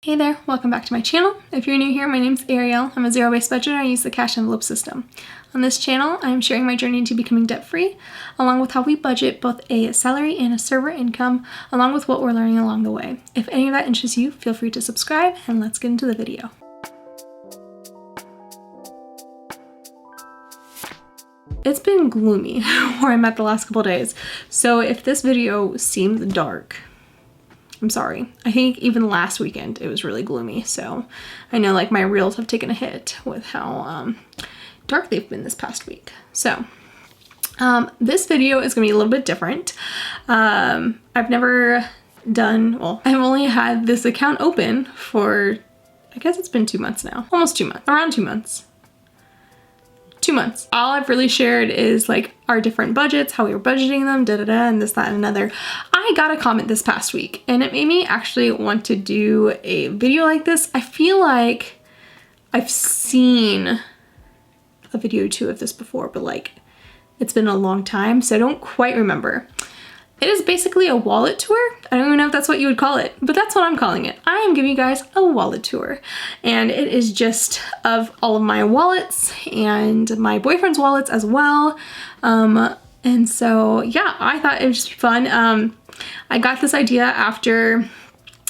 Hey there, welcome back to my channel. If you're new here, my name's Ariel. I'm a zero-based budgeter. I use the cash envelope system. On this channel, I'm sharing my journey to becoming debt-free, along with how we budget both a salary and a server income, along with what we're learning along the way. If any of that interests you, feel free to subscribe, and let's get into the video. It's been gloomy where I'm at the last couple days, so if this video seems dark, I'm sorry. I think even last weekend it was really gloomy, so I know like my reels have taken a hit with how dark they've been this past week. So this video is gonna be a little bit different. I've never done, well, I've only had this account open for, I guess it's been 2 months now. Almost 2 months, around 2 months. 2 months. All I've really shared is like our different budgets, how we were budgeting them, and this, that, and another. I got a comment this past week and it made me actually want to do a video like this. I feel like I've seen a video or two of this before, but like it's been a long time, so I don't quite remember. It is basically a wallet tour. I don't even know if that's what you would call it, but that's what I'm calling it. I am giving you guys a wallet tour, and it is just of all of my wallets and my boyfriend's wallets as well. And so yeah, I thought it would just be fun. I got this idea after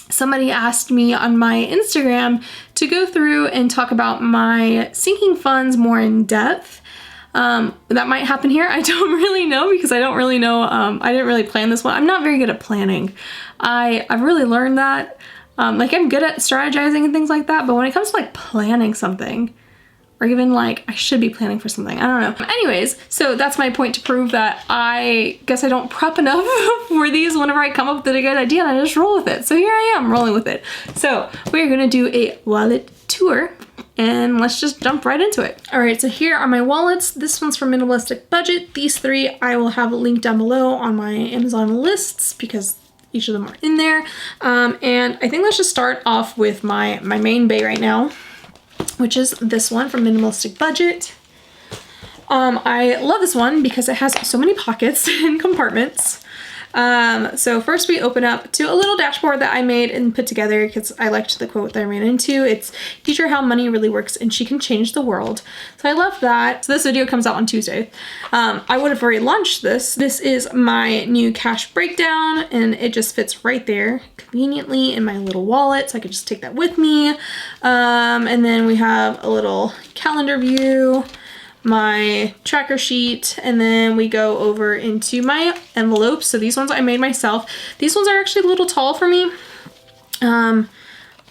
somebody asked me on my Instagram to go through and talk about my sinking funds more in depth. That might happen here. I don't really know because I don't really know. I didn't really plan this one. I'm not very good at planning. I've really learned that. Like I'm good at strategizing and things like that, but when it comes to like planning something, or even like I should be planning for something, I don't know. Anyways, so that's my point to prove that I guess I don't prep enough for these whenever I come up with a good idea and I just roll with it. So here I am rolling with it. So we're gonna do a wallet tour, and let's just jump right into it. All right, so here are my wallets. This one's from Minimalistic Budget. These three I will have a link down below on my Amazon lists because each of them are in there. And I think let's just start off with my main bay right now, which is this one from Minimalistic Budget. I love this one because it has so many pockets and compartments. So first we open up to a little dashboard that I made and put together because I liked the quote that I ran into. It's teach her how money really works and she can change the world. So I love that. So this video comes out on Tuesday. I would have already launched this. This is my new cash breakdown and it just fits right there conveniently in my little wallet. So I could just take that with me. And then we have a little calendar view, my tracker sheet, and then we go over into my envelopes. So these ones I made myself. These ones are actually a little tall for me. I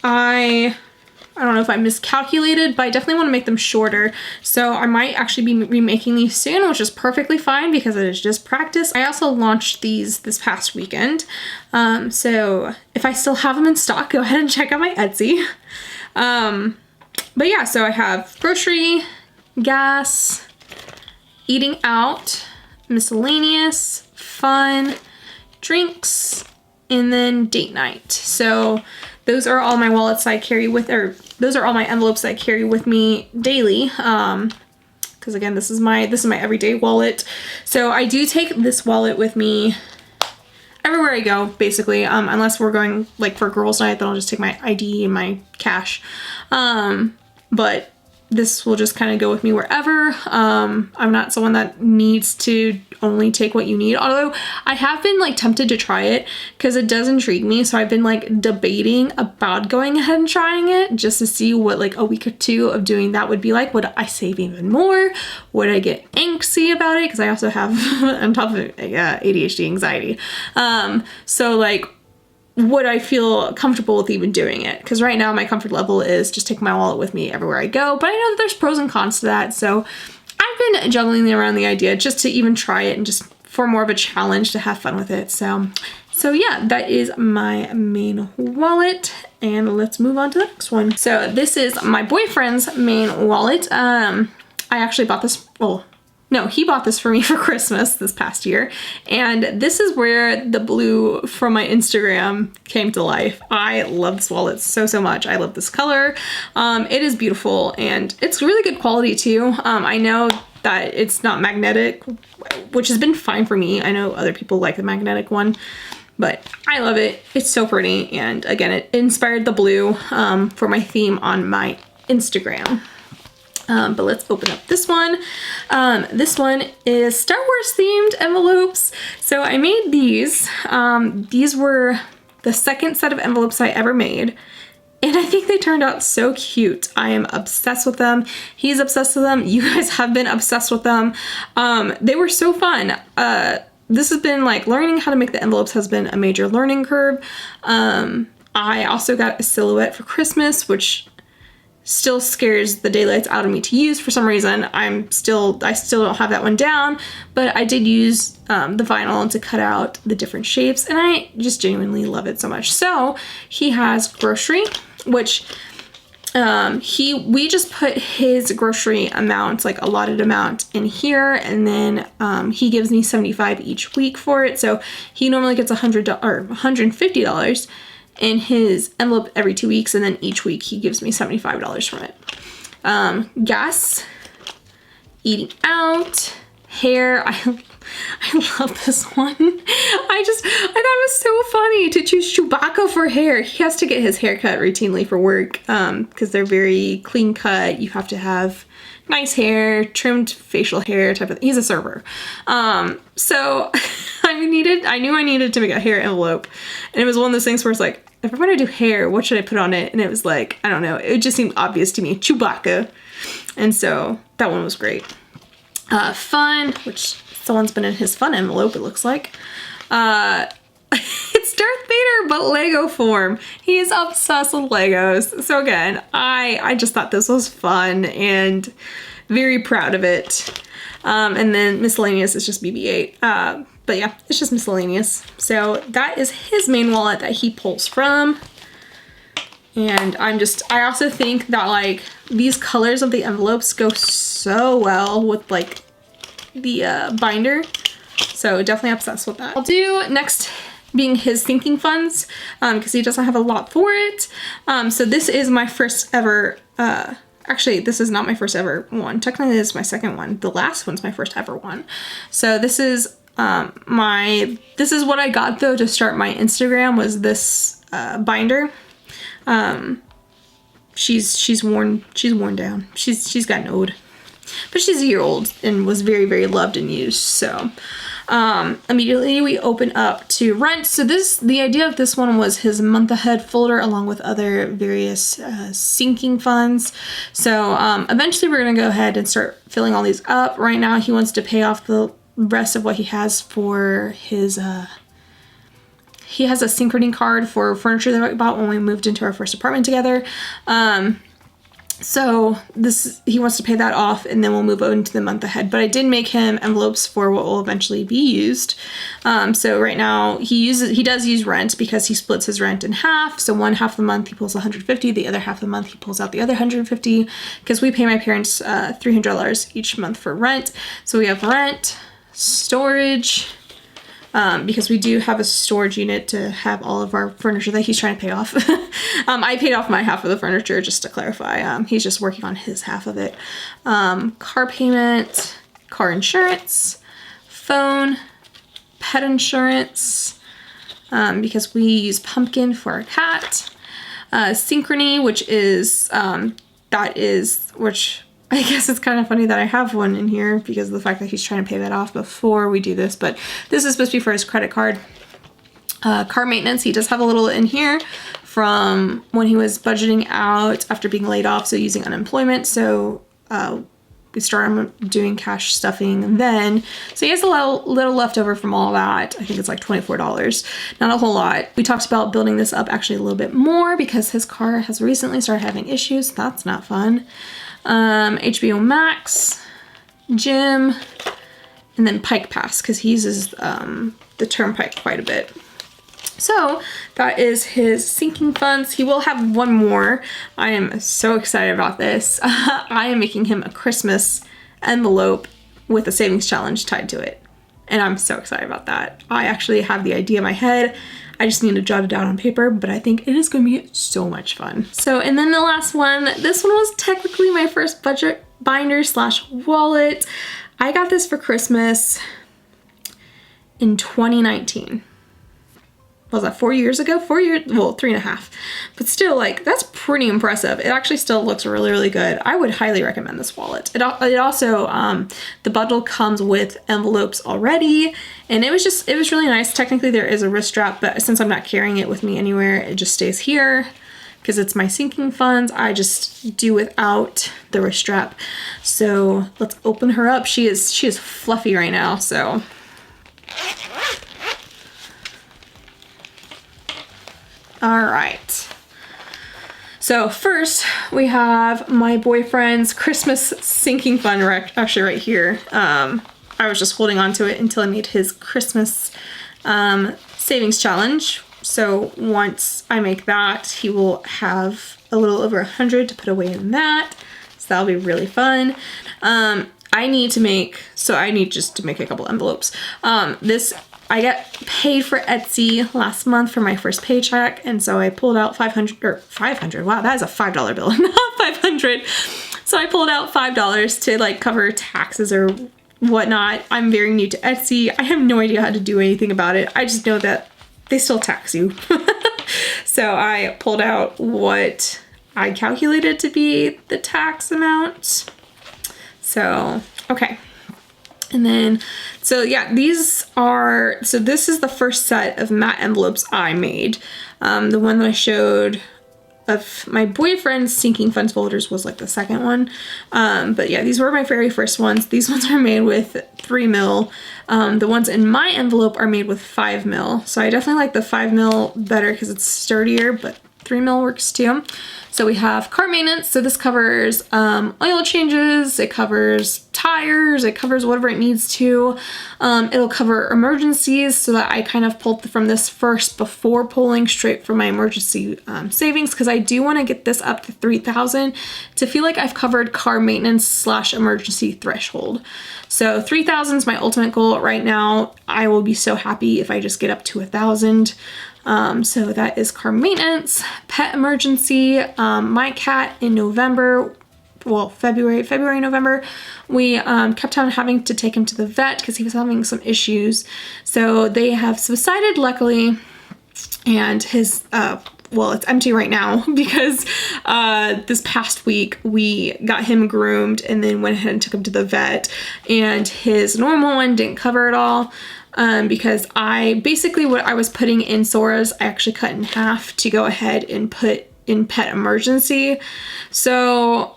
don't know if I miscalculated, but I definitely want to make them shorter. So I might actually be remaking these soon, which is perfectly fine because it is just practice. I also launched these this past weekend. So if I still have them in stock, go ahead and check out my Etsy. But yeah, so I have grocery, gas, eating out, miscellaneous, fun, drinks, and then date night. So those are all my wallets I carry with, or those are all my envelopes I carry with me daily. Because again, this is my everyday wallet. So I do take this wallet with me everywhere I go, basically, unless we're going like for girls' night, then I'll just take my ID and my cash. But this will just kind of go with me wherever. I'm not someone that needs to only take what you need, although I have been like tempted to try it because it does intrigue me. So I've been like debating about going ahead and trying it just to see what like a week or two of doing that would be like. Would I save even more? Would I get angsty about it? Because I also have on top of it, ADHD, anxiety. So like, would I feel comfortable with even doing it? Because right now my comfort level is just take my wallet with me everywhere I go, but I know that there's pros and cons to that. So I've been juggling around the idea just to even try it and just for more of a challenge to have fun with it. So yeah, that is my main wallet, and let's move on to the next one. So this is my boyfriend's main wallet. I actually bought this, well, no, he bought this for me for Christmas this past year. And this is where the blue from my Instagram came to life. I love this wallet so much. I love this color. It is beautiful and it's really good quality too. I know that it's not magnetic, which has been fine for me. I know other people like the magnetic one, but I love it. It's so pretty. And again, it inspired the blue for my theme on my Instagram. But let's open up this one. This one is Star Wars themed envelopes. So I made these. These were the second set of envelopes I ever made. And I think they turned out so cute. I am obsessed with them. He's obsessed with them. You guys have been obsessed with them. They were so fun. This has been like learning how to make the envelopes has been a major learning curve. I also got a silhouette for Christmas, which still scares the daylights out of me to use for some reason. I still don't have that one down, but I did use the vinyl to cut out the different shapes, and I just genuinely love it so much. So he has grocery, which we just put his grocery amount, like allotted amount, in here, and then he gives me $75 each week for it. So he normally gets $100 or $150 in his envelope every 2 weeks, and then each week he gives me $75 from it. Gas, eating out, hair. I love this one. I thought it was so funny to choose Chewbacca for hair. He has to get his hair cut routinely for work because they're very clean cut. You have to have nice hair, trimmed facial hair type of. He's a server. So I knew I needed to make a hair envelope, and it was one of those things where it's like, if I'm gonna do hair, what should I put on it? And it was like, I don't know, it just seemed obvious to me, Chewbacca. And so that one was great. Fun, which someone's been in his fun envelope, it looks like. It's Darth Vader, but Lego form. He's obsessed with Legos. So again, I just thought this was fun and very proud of it. And then miscellaneous is just BB-8. But yeah, it's just miscellaneous. So that is his main wallet that he pulls from. And I also think that like these colors of the envelopes go so well with like the binder. So definitely obsessed with that. I'll do next being his sinking funds because he doesn't have a lot for it. So this is my first ever, actually this is not my first ever one. Technically this is my second one. The last one's my first ever one. So this is this is what I got though to start my Instagram, was this binder. She's worn down. She's gotten old, but she's a year old and was very, very loved and used. So immediately we open up to rent. So the idea of this one was his month ahead folder along with other various sinking funds. So eventually we're gonna go ahead and start filling all these up. Right now he wants to pay off the rest of what he has for his he has a Synchrony card for furniture that I bought when we moved into our first apartment together. So he wants to pay that off, and then we'll move on to the month ahead. But I did make him envelopes for what will eventually be used. So right now he does use rent because he splits his rent in half. So one half of the month he pulls $150, the other half of the month he pulls out the other $150, because we pay my parents $300 each month for rent. So we have rent, storage, because we do have a storage unit to have all of our furniture that he's trying to pay off. I paid off my half of the furniture, just to clarify. He's just working on his half of it. Car payment, car insurance, phone, pet insurance, because we use Pumpkin for our cat. Synchrony, which is, which I guess it's kind of funny that I have one in here because of the fact that he's trying to pay that off before we do this, but this is supposed to be for his credit card. Car maintenance, he does have a little in here from when he was budgeting out after being laid off, so using unemployment. So we started doing cash stuffing then. So he has a little left over from all that. I think it's like $24, not a whole lot. We talked about building this up actually a little bit more because his car has recently started having issues. That's not fun. HBO Max, gym, and then Pike Pass because he uses the Turnpike quite a bit. So that is his sinking funds. He will have one more. I am so excited about this. I am making him a Christmas envelope with a savings challenge tied to it. And I'm so excited about that. I actually have the idea in my head. I just need to jot it down on paper, but I think it is going to be so much fun. So, and then the last one, this one was technically my first budget binder / wallet. I got this for Christmas in 2019. was that 4 years ago? 4 years, well, 3.5. But still, like, that's pretty impressive. It actually still looks really, really good. I would highly recommend this wallet. It also, the bundle comes with envelopes already, and it was really nice. Technically, there is a wrist strap, but since I'm not carrying it with me anywhere, it just stays here. Because it's my sinking funds, I just do without the wrist strap. So let's open her up. She is fluffy right now, so. All right. So first we have my boyfriend's Christmas sinking fund actually right here. I was just holding on to it until I made his Christmas savings challenge. So once I make that, he will have a little over 100 to put away in that. So that'll be really fun. I need just to make a couple envelopes. I got paid for Etsy last month for my first paycheck, and so I pulled out 500. Wow, that is a $5 bill, not 500. So I pulled out $5 to like cover taxes or whatnot. I'm very new to Etsy. I have no idea how to do anything about it. I just know that they still tax you. So I pulled out what I calculated to be the tax amount. So, okay. And then, so yeah, this is the first set of matte envelopes I made. The one that I showed of my boyfriend's sinking funds folders was like the second one. But yeah, these were my very first ones. These ones are made with 3 mil. The ones in my envelope are made with 5 mil. So I definitely like the 5 mil better because it's sturdier, but 3 mil works too. So we have car maintenance. So this covers oil changes, it covers tires, it covers whatever it needs to. It'll cover emergencies, so that I kind of pulled from this first before pulling straight from my emergency savings, because I do want to get this up to 3,000 to feel like I've covered car maintenance / emergency threshold. So 3,000 is my ultimate goal right now. I will be so happy if I just get up to 1,000. So that is car maintenance, pet emergency. My cat in November, well, February, November, we kept on having to take him to the vet because he was having some issues. So they have subsided, luckily, and his, well, it's empty right now because this past week we got him groomed and then went ahead and took him to the vet, and his normal one didn't cover it all. Because basically what I was putting in Sora's, I actually cut in half to go ahead and put in pet emergency. So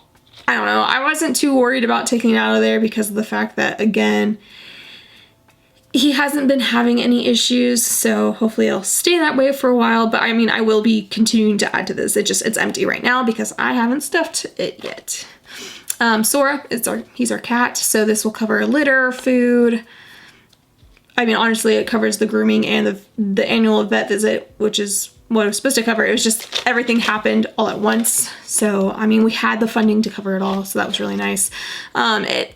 I don't know, I wasn't too worried about taking it out of there because of the fact that, again, he hasn't been having any issues, so hopefully it'll stay that way for a while. But I mean, I will be continuing to add to this. It's empty right now because I haven't stuffed it yet. Sora, he's our cat, so this will cover litter, food. I mean, honestly, it covers the grooming and the annual vet visit, which is what it was supposed to cover. It was just everything happened all at once. So, I mean, we had the funding to cover it all, so that was really nice.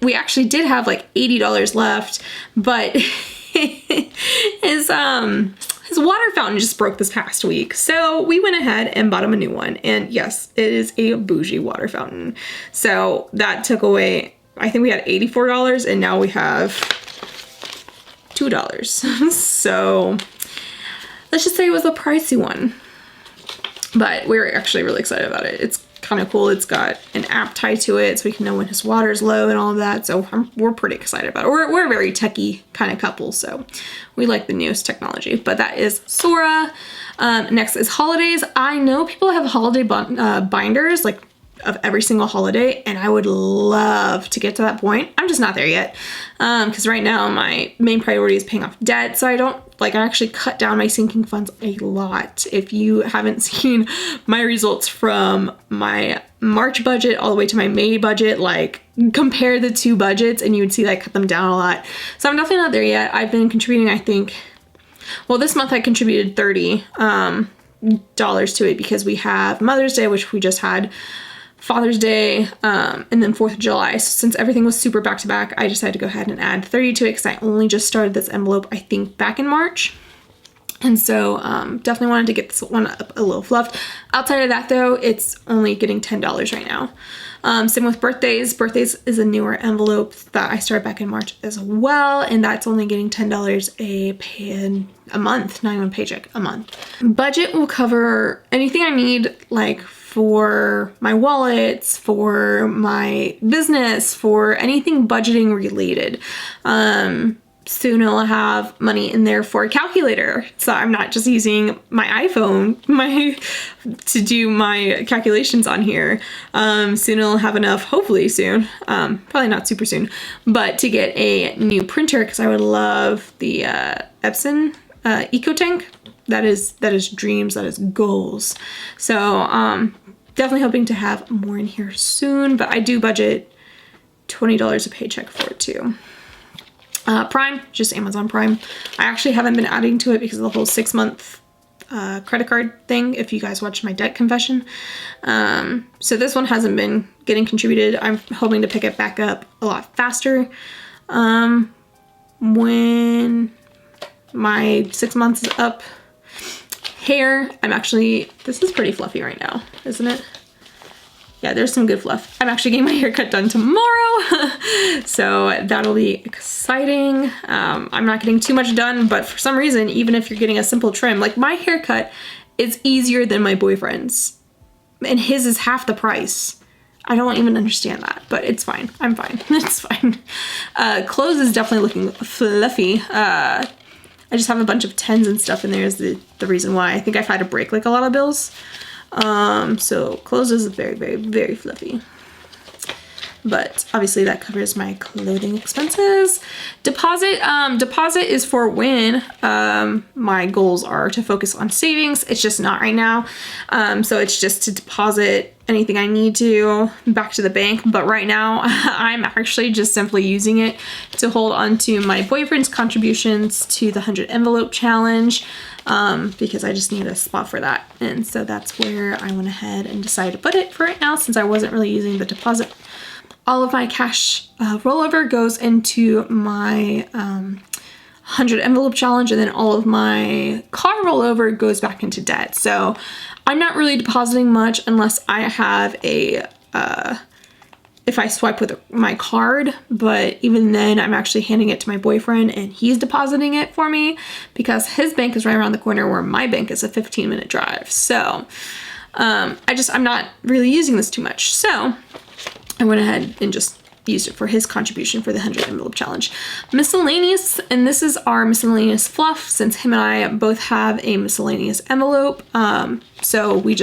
We actually did have like $80 left, but his water fountain just broke this past week. So we went ahead and bought him a new one. And yes, it is a bougie water fountain. So that took away, I think we had $84 and now we have $2. So let's just say it was a pricey one, but we're actually really excited about it. It's kind of cool. It's got an app tied to it so we can know when his water's low and all of that. So we're pretty excited about it. We're a very techie kind of couple, so we like the newest technology. But that is Sora. Next is holidays. I know people have holiday binders, like of every single holiday, and I would love to get to that point. I'm just not there yet, because right now my main priority is paying off debt, so I actually cut down my sinking funds a lot. If you haven't seen my results from my March budget all the way to my May budget, like compare the two budgets and you would see that I cut them down a lot. So I'm definitely not there yet. I've been contributing, I think, well, this month I contributed $30 to it because we have Mother's Day, which we just had, Father's Day, and then 4th of July. So since everything was super back to back, I decided to go ahead and add 30 to it because I only just started this envelope, I think, back in March. And so definitely wanted to get this one up a little fluffed. Outside of that though, it's only getting $10 right now. Same with birthdays. Birthdays is a newer envelope that I started back in March as well. And that's only getting $10 a month, not even a paycheck, a month. Budget will cover anything I need, like for my wallets, for my business, for anything budgeting related. Soon I'll have money in there for a calculator, so I'm not just using my iPhone to do my calculations on here. Soon I'll have enough, hopefully soon, probably not super soon, but to get a new printer, because I would love the Epson EcoTank. That is dreams, that is goals. So definitely hoping to have more in here soon, but I do budget $20 a paycheck for it too. Prime, just Amazon Prime. I actually haven't been adding to it because of the whole 6-month credit card thing, if you guys watched my debt confession. So this one hasn't been getting contributed. I'm hoping to pick it back up a lot faster when my 6 months is up. Hair, this is pretty fluffy right now, isn't it? Yeah, there's some good fluff. I'm actually getting my haircut done tomorrow, so that'll be exciting. I'm not getting too much done, but for some reason, even if you're getting a simple trim, like my haircut is easier than my boyfriend's, and his is half the price. I don't even understand that, but it's fine. I'm fine. It's fine. Clothes is definitely looking fluffy. I just have a bunch of 10s and stuff in there is the reason why. I think I've had to break like a lot of bills. So clothes is very, very, very fluffy. But obviously that covers my clothing expenses. Deposit is for when my goals are to focus on savings. It's just not right now. So it's just to deposit anything I need to back to the bank. But right now I'm actually just simply using it to hold on to my boyfriend's contributions to the 100 envelope challenge. Because I just need a spot for that. And so that's where I went ahead and decided to put it for right now, since I wasn't really using the deposit. All of my cash rollover goes into my 100 envelope challenge, and then all of my car rollover goes back into debt. So I'm not really depositing much unless I have if I swipe with my card, but even then I'm actually handing it to my boyfriend and he's depositing it for me because his bank is right around the corner where my bank is a 15-minute drive. So I'm not really using this too much. So I went ahead and just used it for his contribution for the 100 envelope challenge. Miscellaneous, and this is our miscellaneous fluff, since him and I both have a miscellaneous envelope. So we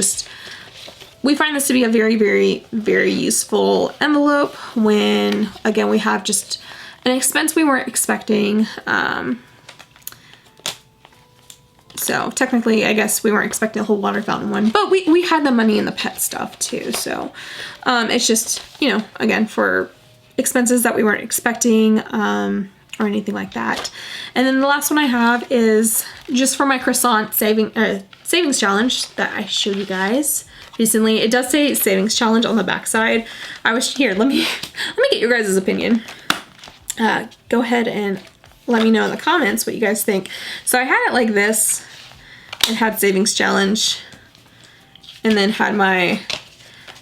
find this to be a very, very, very useful envelope when, again, we have just an expense we weren't expecting. So technically, I guess we weren't expecting a whole water fountain one, but we had the money in the pet stuff too. So it's just, again, for expenses that we weren't expecting or anything like that. And then the last one I have is just for my croissant savings challenge that I showed you guys recently. It does say savings challenge on the back side. Let me get your guys' opinion. Go ahead and let me know in the comments what you guys think. So I had it like this. It had savings challenge and then had my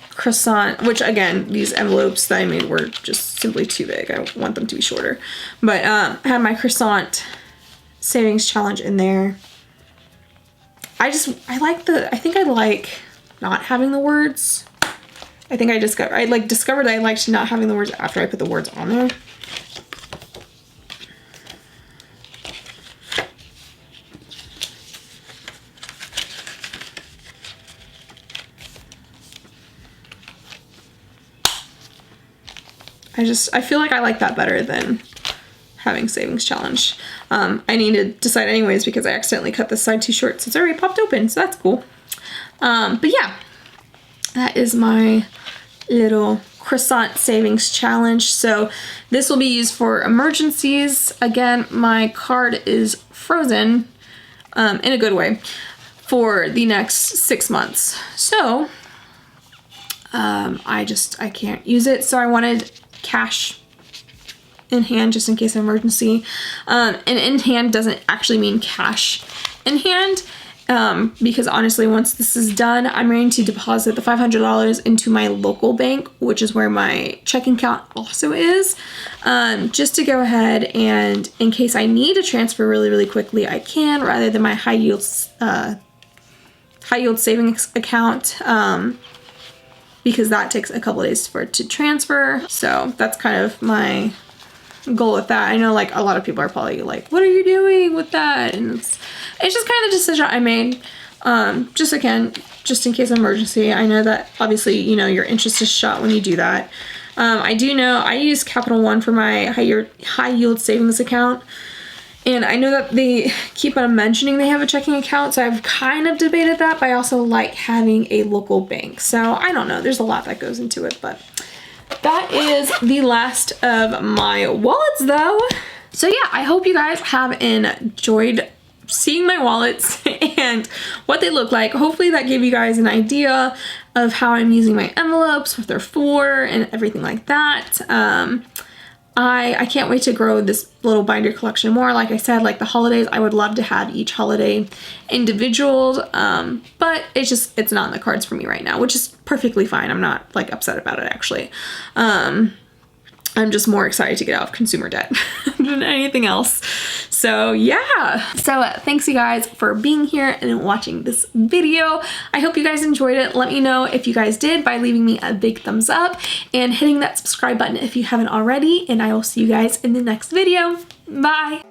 croissant, which again, these envelopes that I made were just simply too big. I want them to be shorter. But I had my croissant savings challenge in there. I think I like not having the words. I think I discovered I liked not having the words after I put the words on there. I feel like I like that better than having savings challenge. I need to decide anyways because I accidentally cut this side too short, so it's already popped open, so that's cool. But yeah, that is my little croissant savings challenge. So this will be used for emergencies. Again, my card is frozen in a good way for the next 6 months. So I can't use it. So I wanted cash in hand just in case of emergency. And in hand doesn't actually mean cash in hand. Because honestly, once this is done, I'm going to deposit the $500 into my local bank, which is where my checking account also is, just to go ahead and in case I need to transfer really, really quickly, I can, rather than my high yield savings account, because that takes a couple days for it to transfer. So that's kind of my goal with that. I know like a lot of people are probably like, what are you doing with that? And it's just kind of the decision I made. Just in case of emergency. I know that obviously, you know, your interest is shot when you do that. I do know I use Capital One for my high yield savings account. And I know that they keep on mentioning they have a checking account, so I've kind of debated that, but I also like having a local bank. So I don't know, there's a lot that goes into it, but that is the last of my wallets though. So yeah, I hope you guys have enjoyed seeing my wallets and what they look like. Hopefully that gave you guys an idea of how I'm using my envelopes, what they're for, and everything like that. I can't wait to grow this little binder collection more. Like I said, like the holidays, I would love to have each holiday individual, but it's not in the cards for me right now, which is perfectly fine. I'm not like upset about it actually. I'm just more excited to get out of consumer debt than anything else. So yeah. So thanks you guys for being here and watching this video. I hope you guys enjoyed it. Let me know if you guys did by leaving me a big thumbs up and hitting that subscribe button if you haven't already. And I will see you guys in the next video. Bye.